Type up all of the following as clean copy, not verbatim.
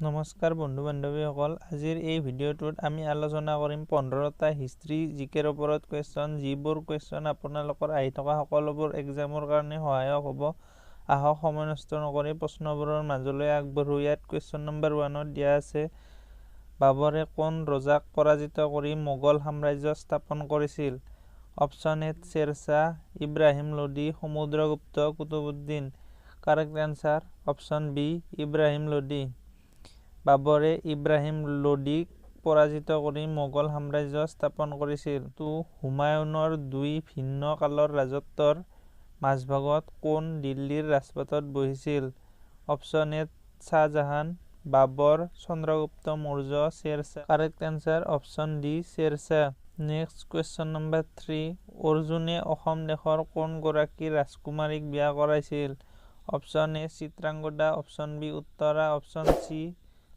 নমস্কাৰ বন্ধু বান্ধৱীসকল, আজিৰ এই ভিডিঅ'টোত আমি আলোচনা কৰিম 15টা হিষ্ট্ৰী জিকেৰ ওপৰত কুৱেশ্যন, যিবোৰ কুৱেশ্যন আপোনালোকৰ আহি থকা সকলোবোৰ এক্সামৰ কাৰণে সহায়ক হ'ব। আহক সময় নষ্ট নকৰি প্ৰশ্নবোৰৰ মাজলৈ আগবাঢ়ো। ইয়াত কুৱেশ্যন নম্বৰ 1ত দিয়া আছে, বাবৰে কোন ৰজাক পৰাজিত কৰি মোগল সাম্ৰাজ্য স্থাপন কৰিছিল? Option A Sher Shah, Ibrahim Lodi, Samudragupta, Qutubuddin. Correct answer option B Ibrahim Lodi. বাবৰে ইব্ৰাহিম লোডিক পৰাজিত কৰি মোগল সাম্ৰাজ্য স্থাপন কৰিছিল। হুমায়ুনৰ দুই ভিন্ন কালৰ ৰাজত্বৰ মাজভাগত কোন দিল্লীৰ ৰাজপাটত বহিছিল? Option A Shahjahan, Babur, Chandragupta Maurya, Shershah. Correct answer option D Shershah. Next question number 3, অৰ্জুনে অসম দেশৰ কোন গৰাকী ৰাজকুমাৰীক বিয়া কৰাইছিল? Option A Chitrangada, option B Uttara, option C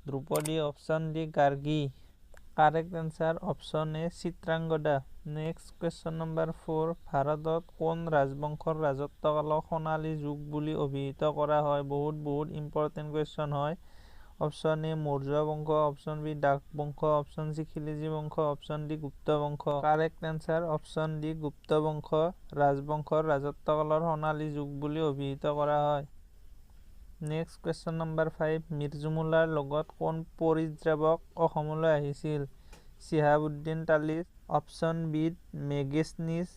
Draupadi, option D Gargi. Correct answer option A Chitrangada. Next question number 4, ভাৰতত কোন ৰাজবংশৰ ৰাজত্বকালক সোণালী যুগ বুলি অভিহিত কৰা হয়? বহুত ইম্পৰ্টেণ্ট কুৱেশ্যন হয়। অপশ্যন এ মৌৰ্য বংশ, অপশ্যন বি ডাক বংশ, অপশ্যন চি খিলজী বংশ, অপশ্যন ডি গুপ্ত বংশ। কাৰেক্ট এনচাৰ অপশ্যন ডি গুপ্ত বংশ ৰাজবংশৰ ৰাজত্বকালৰ সোণালী যুগ বুলি অভিহিত কৰা হয়। নেক্সট কুৱেশ্যন নম্বৰ 5, মিৰ্জুমুলাৰ লগত কোন পৰিব্ৰাজক অসমলৈ আহিছিল? Shihabuddin Talish, option B Megasthenes,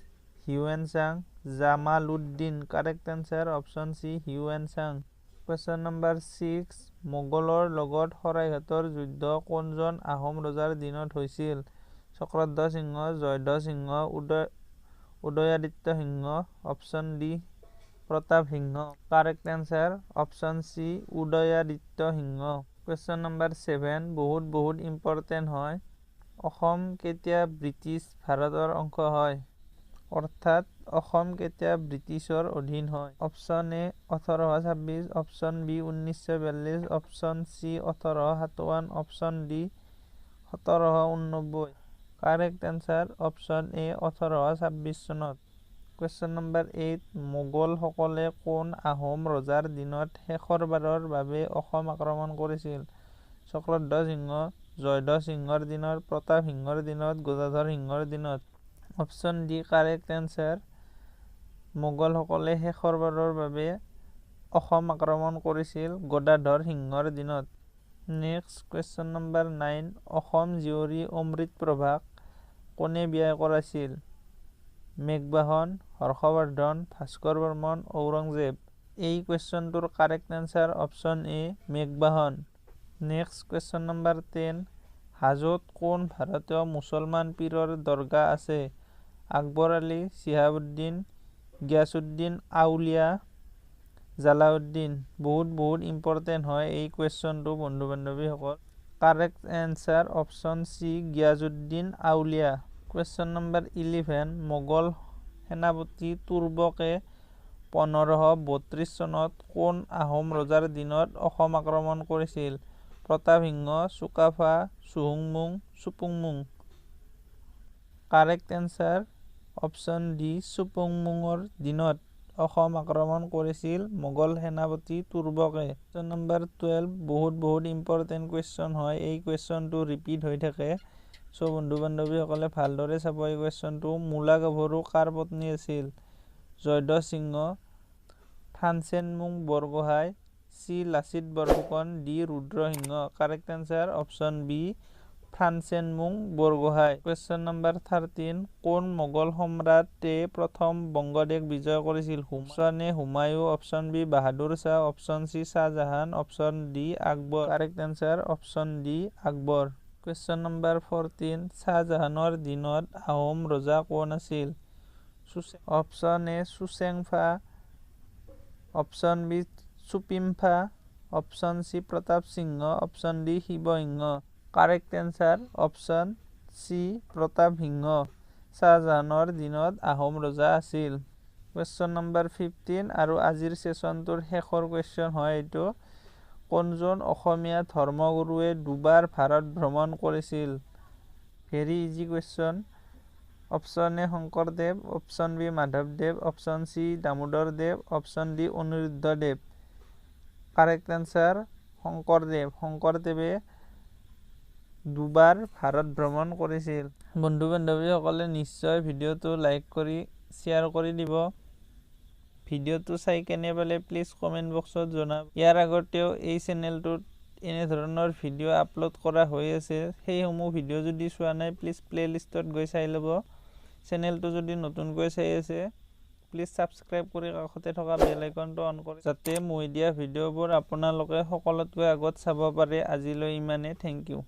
Hiuen Tsang, Jamaluddin. Correct answer option C Hiuen Tsang. Question number 6, মোগলৰ লগত শৰাইঘাটৰ যুদ্ধ কোনজন আহোম ৰজাৰ দিনত হৈছিল? Chakradhwaj Singha, Jayadhwaj Singha, Udayaditya Singha, option D Pratap Singha. Correct answer option C Udayaditya Singha. Question number 7, বহুত ইম্পৰ্টেণ্ট হয়। অসম কেতিয়া ব্ৰিটিছ ভাৰতৰ অংশ হয়? অৰ্থাৎ অসম কেতিয়া ব্ৰিটিছৰ অধীন হয়? Option A 1826, option B 1942, option C 1857, option D 1789। Correct answer option A 1826 চনত। কুৱেশ্যন নম্বৰ 8, মোগলসকলে কোন আহোম ৰজাৰ দিনত শেষৰবাৰৰ বাবে অসম আক্ৰমণ কৰিছিল? চক্ৰধ্বজ সিংহ, জয়ধ্বজ সিংহৰ দিনত, প্ৰতাপ সিংহৰ দিনত, গদাধৰ সিংহৰ দিনত। অপশ্যন ডি কাৰেক্ট এনচাৰ মোগলসকলে শেষৰবাৰৰ বাবে অসম আক্ৰমণ কৰিছিল গদাধৰ সিংহৰ দিনত। নেক্সট কুৱেশ্যন নম্বৰ 9, অসম জীয়ৰী অমৃতপ্ৰভাক কোনে বিয়া কৰাইছিল? মেঘবাহন, হৰ্ষবৰ্ধন, ভাস্কৰ বৰ্মন, ঔৰংজেব। এই কুৱেশ্যনটোৰ কাৰেক্ট এনচাৰ অপশ্যন এ মেঘবাহন। নেক্সট কুৱেশ্যন নম্বৰ 10, হাজোত কোন ভাৰতীয় মুছলমান পীৰৰ দৰগাহ আছে? আকবৰ আলী, চিহাবুদ্দিন, গিয়াছুদ্দিন আউলিয়া, জালাউদ্দিন। বহুত ইম্পৰ্টেণ্ট হয় এই কুৱেশ্যনটো বন্ধু বান্ধৱীসকল। Correct answer option C Giyasuddin Auliya. Question number 11, Mughal সেনাপতি তুৰ্বকে 1532 চনত কোন আহোম ৰজাৰ দিনত অসম আক্ৰমণ কৰিছিল? প্ৰতাপ সিংহ, চুকাফা, চুহুংমুং, Supungmung. Correct answer option D চুপুংমুঙৰ দিনত অসম আক্ৰমণ কৰিছিল মোগল সেনাপতি তুৰ্বকে। কুৱেশ্যন নম্বৰ 12, বহুত ইম্পৰ্টেণ্ট কুৱেশ্যন হয়। এই কুৱেশ্যনটো ৰিপিট হৈ থাকে। চ' বন্ধু বান্ধৱীসকলে ভালদৰে চাব এই কুৱেশ্যনটো। মূলা গাভৰু কাৰ পত্নী আছিল? Jayadhwaj Singha, Thanchenmung Borgohain, C Lachit Borphukan, D Rudrasingha. Correct answer option B Thanchenmung Borgohain. Question number 13, কোন মোগল সম্ৰাটে প্ৰথম বংগদেশ বিজয় কৰিছিল? Option A Humayun, option B Bahadur Shah, option C Shahjahan, option D Akbar. Correct answer option D Akbar. Question number 14, শ্বাহজাহানৰ দিনত আহোম ৰজা কোন আছিল? Option A Susengphaa, option B Supimphaa, option C Pratap Singha, option D Shivasingha. Correct answer option C Pratap সিংহ শ্বাহজাহানৰ দিনত আহোম ৰজা আছিল। কুৱেশ্যন নম্বৰ 15 আৰু আজিৰ ছেশ্যনটোৰ শেষৰ কুৱেশ্যন হয় এইটো। কোনজন অসমীয়া ধৰ্মগুৰুৱে দুবাৰ ভাৰত ভ্ৰমণ কৰিছিল? Very easy question. Option A Shankardev, option B মাধৱদেৱ, option C Damodardev, option D Aniruddhadev. Correct answer শংকৰদেৱে দুবাৰ ভাৰত ভ্ৰমণ কৰিছিল। বন্ধু বান্ধৱীসকলে নিশ্চয় ভিডিঅ'টো লাইক কৰি শ্বেয়াৰ কৰি দিব। ভিডিঅ'টো চাই কেনে পালে প্লিজ কমেণ্ট বক্সত জনাব। ইয়াৰ আগতেও এই চেনেলটোত এনেধৰণৰ ভিডিঅ' আপলোড কৰা হৈ আছে, সেইসমূহ ভিডিঅ' যদি চোৱা নাই প্লিজ প্লেলিষ্টত গৈ চাই ল'ব। চেনেলটো যদি নতুনকৈ চাই আছে প্লিজ ছাবস্ক্ৰাইব কৰি কাষতে থকা বেল আইকনটো অন কৰি যাতে মই দিয়া ভিডিঅ'বোৰ আপোনালোকে সকলোতকৈ আগত চাব পাৰে। আজিলৈ ইমানেই। Thank U.